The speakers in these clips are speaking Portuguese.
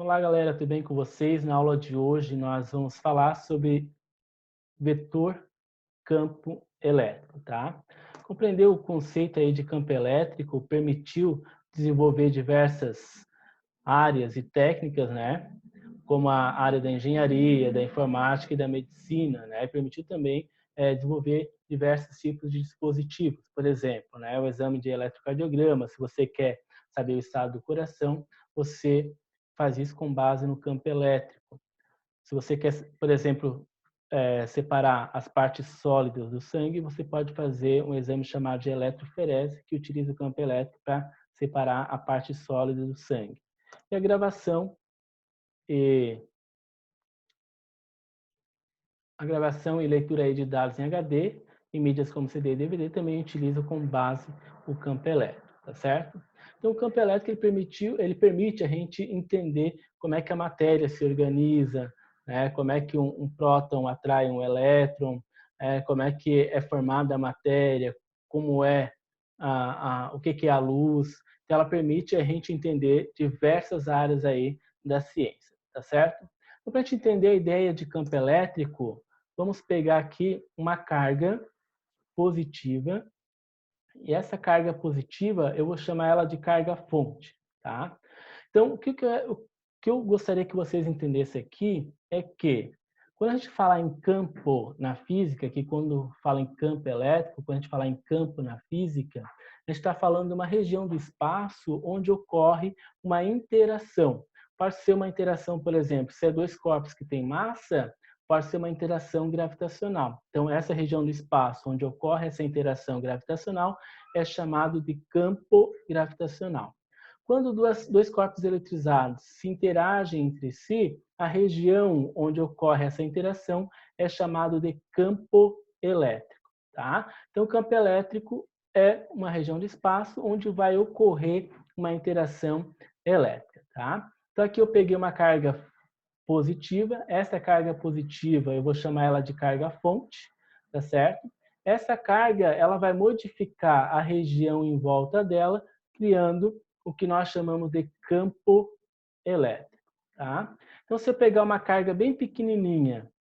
Olá, galera, tudo bem com vocês? Na aula de hoje nós vamos falar sobre vetor campo elétrico, tá? Compreender o conceito aí de campo elétrico permitiu desenvolver diversas áreas e técnicas, né? Como a área da engenharia, da informática e da medicina, né? Permitiu também desenvolver diversos tipos de dispositivos. Por exemplo, né, o exame de eletrocardiograma, se você quer saber o estado do coração, você faz isso com base no campo elétrico. Se você quer, por exemplo, separar as partes sólidas do sangue, você pode fazer um exame chamado de eletroferese, que utiliza o campo elétrico para separar a parte sólida do sangue. E a gravação e leitura aí de dados em HD e mídias como CD e DVD também utilizam como base o campo elétrico, tá certo? Então, o campo elétrico ele permite a gente entender como é que a matéria se organiza, né? Como é que um próton atrai um elétron, como é que é formada a matéria, como é o que é a luz. Então, ela permite a gente entender diversas áreas aí da ciência, tá certo? Então, para a gente entender a ideia de campo elétrico, vamos pegar aqui uma carga positiva, e essa carga positiva eu vou chamar ela de carga fonte, tá? Então, o que eu gostaria que vocês entendessem aqui é que quando a gente fala em campo na física, que quando fala em campo elétrico, quando a gente fala em campo na física, a gente está falando de uma região do espaço onde ocorre uma interação. Pode ser uma interação, por exemplo, se é dois corpos que têm massa, pode ser uma interação gravitacional. Então, essa região do espaço onde ocorre essa interação gravitacional é chamado de campo gravitacional. Quando dois corpos eletrizados se interagem entre si, a região onde ocorre essa interação é chamado de campo elétrico, tá? Então, o campo elétrico é uma região de espaço onde vai ocorrer uma interação elétrica, tá? Então, aqui eu peguei uma carga positiva. Essa carga positiva, eu vou chamar ela de carga fonte, tá certo? Essa carga, ela vai modificar a região em volta dela, criando o que nós chamamos de campo elétrico, tá? Então, se eu pegar uma carga bem pequenininha,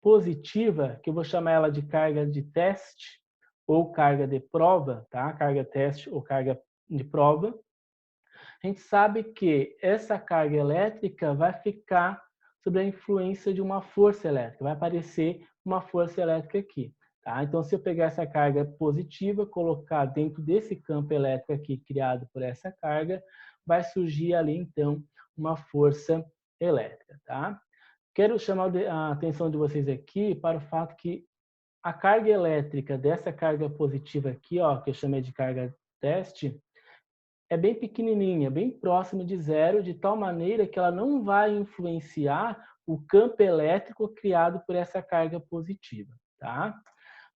positiva, que eu vou chamar ela de carga de teste ou carga de prova, tá? Carga teste ou carga de prova, a gente sabe que essa carga elétrica vai ficar sob a influência de uma força elétrica, vai aparecer uma força elétrica aqui. Tá? Então, se eu pegar essa carga positiva, colocar dentro desse campo elétrico aqui criado por essa carga, vai surgir ali, então, uma força elétrica. Tá? Quero chamar a atenção de vocês aqui para o fato que a carga elétrica dessa carga positiva aqui, ó, que eu chamei de carga teste, é bem pequenininha, bem próxima de zero, de tal maneira que ela não vai influenciar o campo elétrico criado por essa carga positiva, tá?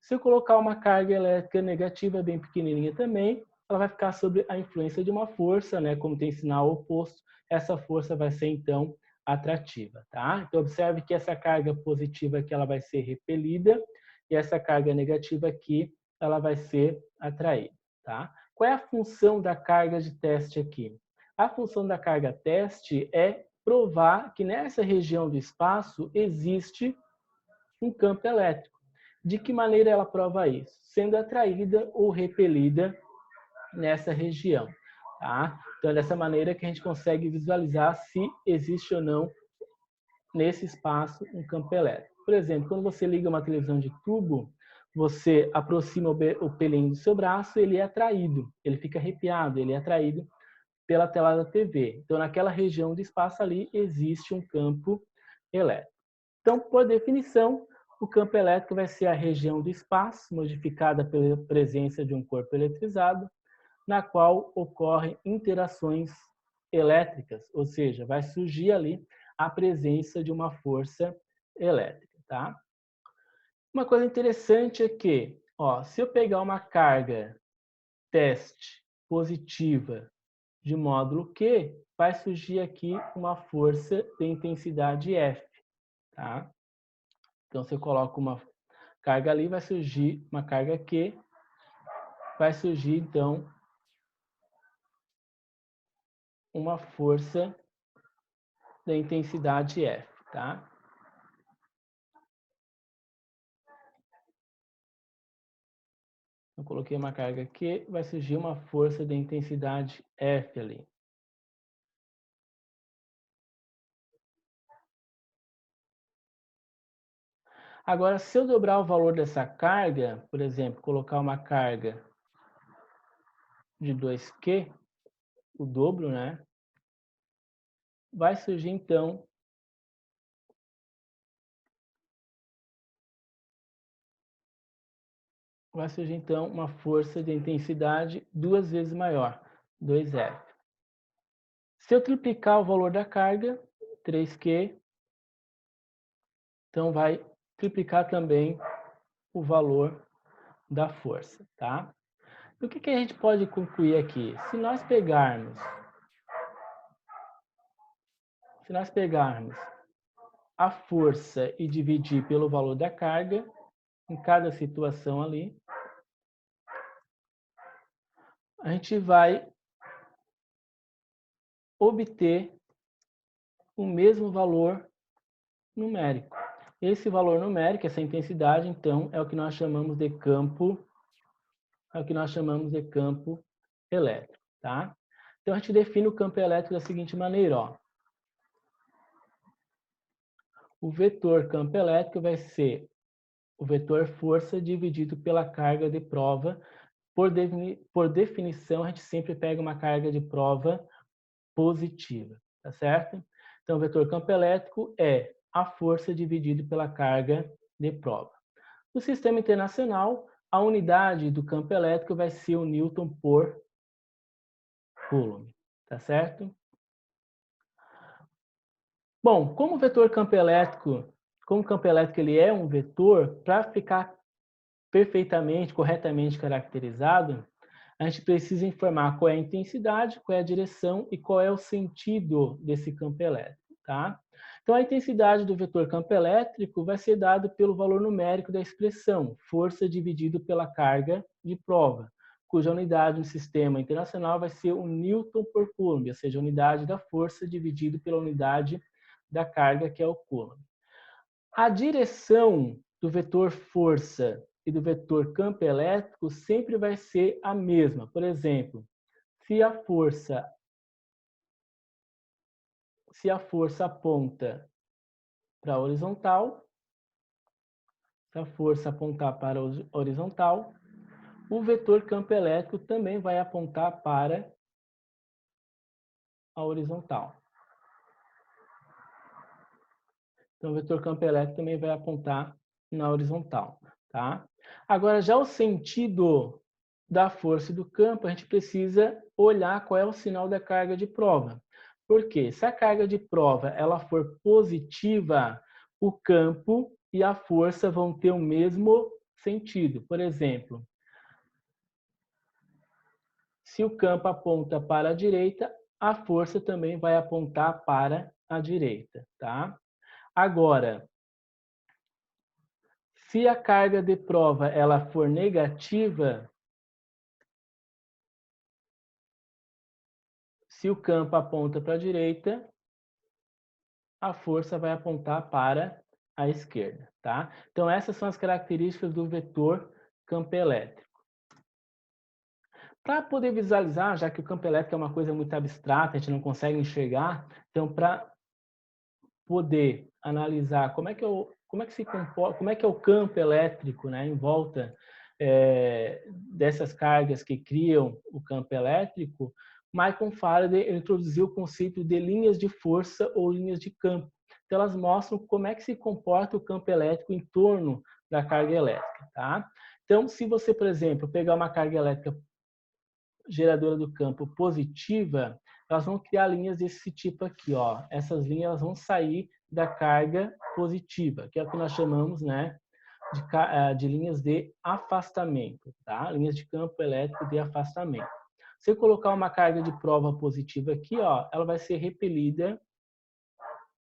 Se eu colocar uma carga elétrica negativa bem pequenininha também, ela vai ficar sob a influência de uma força, né? Como tem sinal oposto, essa força vai ser então atrativa, tá? Então observe que essa carga positiva aqui ela vai ser repelida e essa carga negativa aqui ela vai ser atraída, tá? Qual é a função da carga de teste aqui? A função da carga teste é provar que nessa região do espaço existe um campo elétrico. De que maneira ela prova isso? Sendo atraída ou repelida nessa região. Tá? Então, é dessa maneira que a gente consegue visualizar se existe ou não nesse espaço um campo elétrico. Por exemplo, quando você liga uma televisão de tubo, você aproxima o pelinho do seu braço, ele é atraído, ele fica arrepiado, ele é atraído pela tela da TV. Então, naquela região do espaço ali, existe um campo elétrico. Então, por definição, o campo elétrico vai ser a região do espaço, modificada pela presença de um corpo eletrizado, na qual ocorrem interações elétricas, ou seja, vai surgir ali a presença de uma força elétrica, tá? Uma coisa interessante é que, ó, se eu pegar uma carga teste positiva de módulo Q, vai surgir aqui uma força de intensidade F, tá? Então, se eu coloco uma carga ali, vai surgir uma carga Q, vai surgir, então, uma força da intensidade F, tá? Eu coloquei uma carga Q, vai surgir uma força de intensidade F ali. Agora, se eu dobrar o valor dessa carga, por exemplo, colocar uma carga de 2Q, o dobro, né? Vai surgir então uma força de intensidade 2 vezes maior, 2F. Se eu triplicar o valor da carga, 3Q, então vai triplicar também o valor da força, tá? E o que a gente pode concluir aqui? Se nós pegarmos a força e dividir pelo valor da carga, em cada situação ali, a gente vai obter o mesmo valor numérico. Esse valor numérico, essa intensidade, então, é o que nós chamamos de campo, elétrico, tá? Então a gente define o campo elétrico da seguinte maneira, ó. O vetor campo elétrico vai ser o vetor força dividido pela carga de prova. Por definição, a gente sempre pega uma carga de prova positiva, tá certo? Então, o vetor campo elétrico é a força dividido pela carga de prova. No sistema internacional, a unidade do campo elétrico vai ser o Newton por Coulomb, tá certo? Bom, como o campo elétrico ele é um vetor, para ficar perfeitamente, corretamente caracterizado, a gente precisa informar qual é a intensidade, qual é a direção e qual é o sentido desse campo elétrico, tá? Então, a intensidade do vetor campo elétrico vai ser dado pelo valor numérico da expressão, força dividido pela carga de prova, cuja unidade no sistema internacional vai ser o Newton por Coulomb, ou seja, a unidade da força dividido pela unidade da carga, que é o Coulomb. A direção do vetor força e do vetor campo elétrico sempre vai ser a mesma. Por exemplo, se a força aponta para a horizontal, se a força apontar para a horizontal, o vetor campo elétrico também vai apontar para a horizontal. Então, o vetor campo elétrico também vai apontar na horizontal, tá? Agora, já o sentido da força e do campo, a gente precisa olhar qual é o sinal da carga de prova. Por quê? Se a carga de prova ela for positiva, o campo e a força vão ter o mesmo sentido. Por exemplo, se o campo aponta para a direita, a força também vai apontar para a direita, tá? Agora, se a carga de prova ela for negativa, se o campo aponta para a direita, a força vai apontar para a esquerda, tá? Então essas são as características do vetor campo elétrico. Para poder visualizar, já que o campo elétrico é uma coisa muito abstrata, a gente não consegue enxergar, então para poder analisar como é que é o campo elétrico, né, em volta dessas cargas que criam o campo elétrico, Michael Faraday introduziu o conceito de linhas de força ou linhas de campo. Então elas mostram como é que se comporta o campo elétrico em torno da carga elétrica, tá? Então, se você, por exemplo, pegar uma carga elétrica geradora do campo positiva, elas vão criar linhas desse tipo aqui, ó. Essas linhas vão sair da carga positiva, que é o que nós chamamos, né, de linhas de afastamento, tá? Linhas de campo elétrico de afastamento. Se eu colocar uma carga de prova positiva aqui, ó, ela vai ser repelida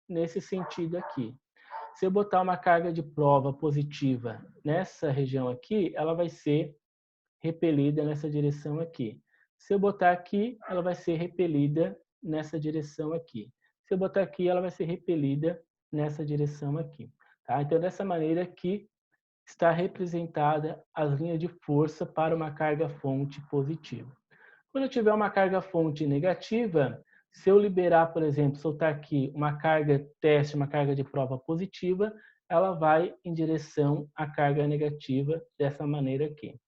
nesse sentido aqui. Se eu botar uma carga de prova positiva nessa região aqui, ela vai ser repelida nessa direção aqui. Se eu botar aqui, ela vai ser repelida nessa direção aqui. Se eu botar aqui, ela vai ser repelida nessa direção aqui. Tá? Então, dessa maneira que está representada as linhas de força para uma carga fonte positiva. Quando eu tiver uma carga fonte negativa, se eu liberar, por exemplo, soltar aqui uma carga teste, uma carga de prova positiva, ela vai em direção à carga negativa dessa maneira aqui.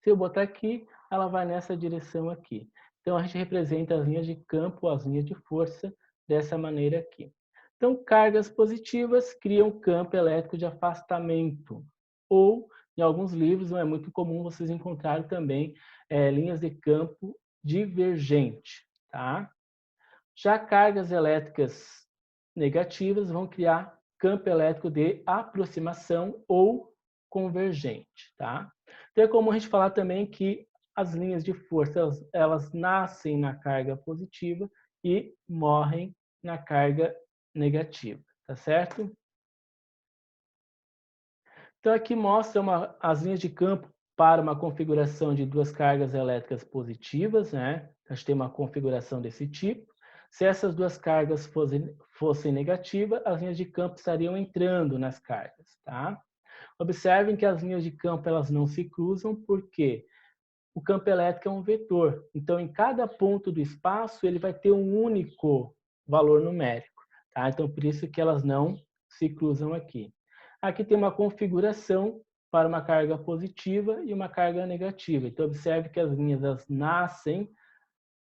Se eu botar aqui, ela vai nessa direção aqui. Então, a gente representa as linhas de campo, as linhas de força, dessa maneira aqui. Então, cargas positivas criam campo elétrico de afastamento. Ou, em alguns livros, não é muito comum vocês encontrarem também linhas de campo divergente. Tá? Já cargas elétricas negativas vão criar campo elétrico de aproximação ou convergente. Tá? Então, é comum a gente falar também que as linhas de força, elas nascem na carga positiva e morrem na carga negativa, tá certo? Então, aqui mostra as linhas de campo para uma configuração de duas cargas elétricas positivas, né? A gente tem uma configuração desse tipo. Se essas duas cargas fossem negativas, as linhas de campo estariam entrando nas cargas, tá? Observem que as linhas de campo elas não se cruzam porque o campo elétrico é um vetor. Então, em cada ponto do espaço, ele vai ter um único valor numérico. Tá? Então, por isso que elas não se cruzam aqui. Aqui tem uma configuração para uma carga positiva e uma carga negativa. Então, observe que as linhas elas nascem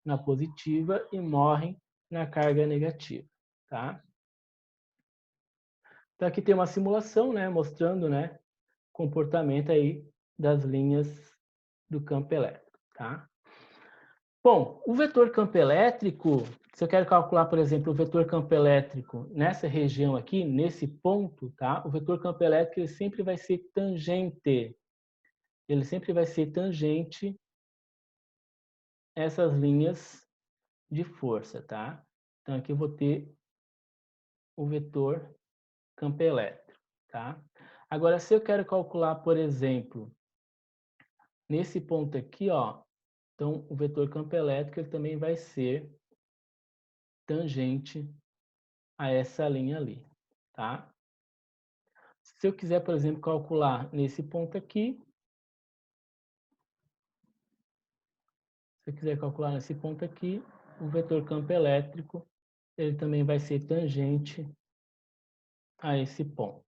na positiva e morrem na carga negativa. Tá? Então, aqui tem uma simulação, né, mostrando, né, comportamento aí das linhas do campo elétrico, tá? Bom, o vetor campo elétrico, se eu quero calcular, por exemplo, o vetor campo elétrico nessa região aqui, nesse ponto, tá? O vetor campo elétrico ele sempre vai ser tangente. Ele sempre vai ser tangente essas linhas de força, tá? Então aqui eu vou ter o vetor campo elétrico, tá? Agora, se eu quero calcular, por exemplo, nesse ponto aqui, ó, então o vetor campo elétrico ele também vai ser tangente a essa linha ali, tá? Se eu quiser, por exemplo, calcular nesse ponto aqui, se eu quiser calcular nesse ponto aqui, o vetor campo elétrico, ele também vai ser tangente a esse ponto.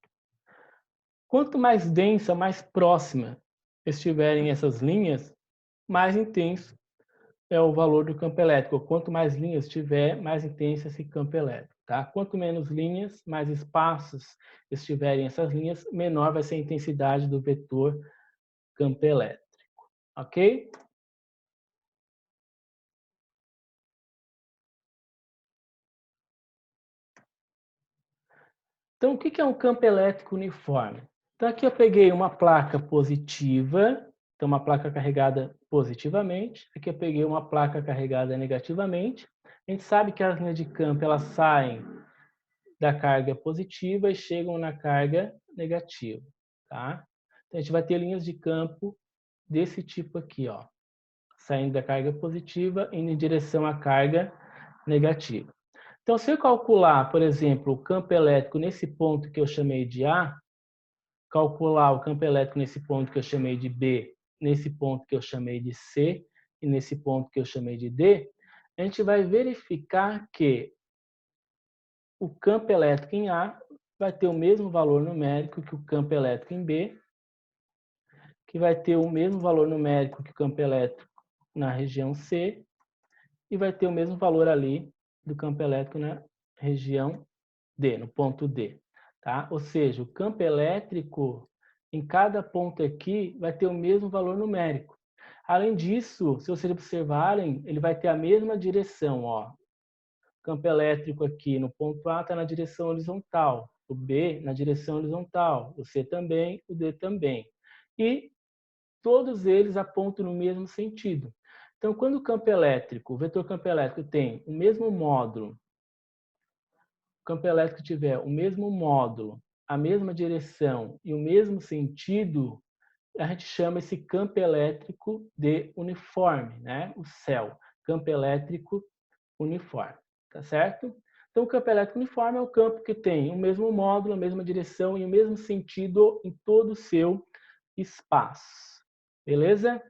Quanto mais densa, mais próxima estiverem essas linhas, mais intenso é o valor do campo elétrico. Quanto mais linhas tiver, mais intenso esse campo elétrico. Tá? Quanto menos linhas, mais espaços estiverem essas linhas, menor vai ser a intensidade do vetor campo elétrico. Ok? Então, o que é um campo elétrico uniforme? Então, aqui eu peguei uma placa positiva, então uma placa carregada positivamente. Aqui eu peguei uma placa carregada negativamente. A gente sabe que as linhas de campo elas saem da carga positiva e chegam na carga negativa, tá? Então, a gente vai ter linhas de campo desse tipo aqui, ó, saindo da carga positiva indo em direção à carga negativa. Então, se eu calcular, por exemplo, o campo elétrico nesse ponto que eu chamei de A, calcular o campo elétrico nesse ponto que eu chamei de B, nesse ponto que eu chamei de C e nesse ponto que eu chamei de D, a gente vai verificar que o campo elétrico em A vai ter o mesmo valor numérico que o campo elétrico em B, que vai ter o mesmo valor numérico que o campo elétrico na região C e vai ter o mesmo valor ali do campo elétrico na região D, no ponto D. Tá? Ou seja, o campo elétrico em cada ponto aqui vai ter o mesmo valor numérico. Além disso, se vocês observarem, ele vai ter a mesma direção. Ó. O campo elétrico aqui no ponto A está na direção horizontal, o B na direção horizontal, o C também, o D também. E todos eles apontam no mesmo sentido. Então, quando o campo elétrico, o vetor campo elétrico tem o mesmo módulo, o campo elétrico tiver o mesmo módulo, a mesma direção e o mesmo sentido, a gente chama esse campo elétrico de uniforme, né? O CEL, campo elétrico uniforme, tá certo? Então, o campo elétrico uniforme é o campo que tem o mesmo módulo, a mesma direção e o mesmo sentido em todo o seu espaço. Beleza?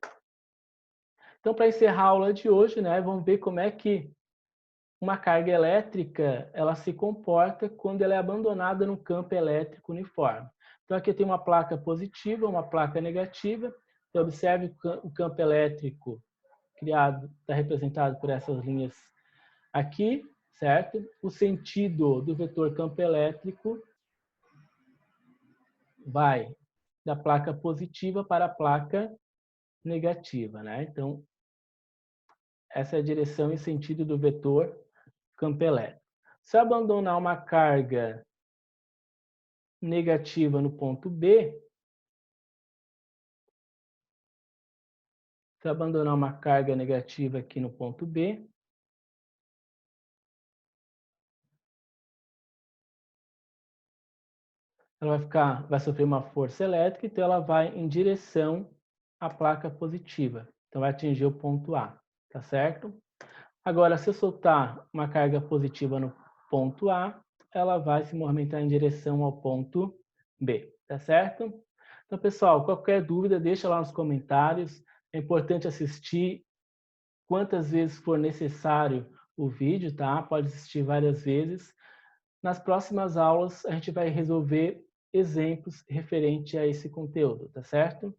Então, para encerrar a aula de hoje, né, vamos ver como é que uma carga elétrica ela se comporta quando ela é abandonada no campo elétrico uniforme. Então, aqui tem uma placa positiva, uma placa negativa. Então, observe o campo elétrico criado, está representado por essas linhas aqui, certo? O sentido do vetor campo elétrico vai da placa positiva para a placa negativa, né? Então, essa é a direção e sentido do vetor campo elétrico. Se eu abandonar uma carga negativa no ponto B, se eu abandonar uma carga negativa aqui no ponto B, ela vai sofrer uma força elétrica, então ela vai em direção à placa positiva. Então vai atingir o ponto A, tá certo? Agora, se eu soltar uma carga positiva no ponto A, ela vai se movimentar em direção ao ponto B, tá certo? Então, pessoal, qualquer dúvida, deixa lá nos comentários. É importante assistir quantas vezes for necessário o vídeo, tá? Pode assistir várias vezes. Nas próximas aulas, a gente vai resolver exemplos referente a esse conteúdo, tá certo?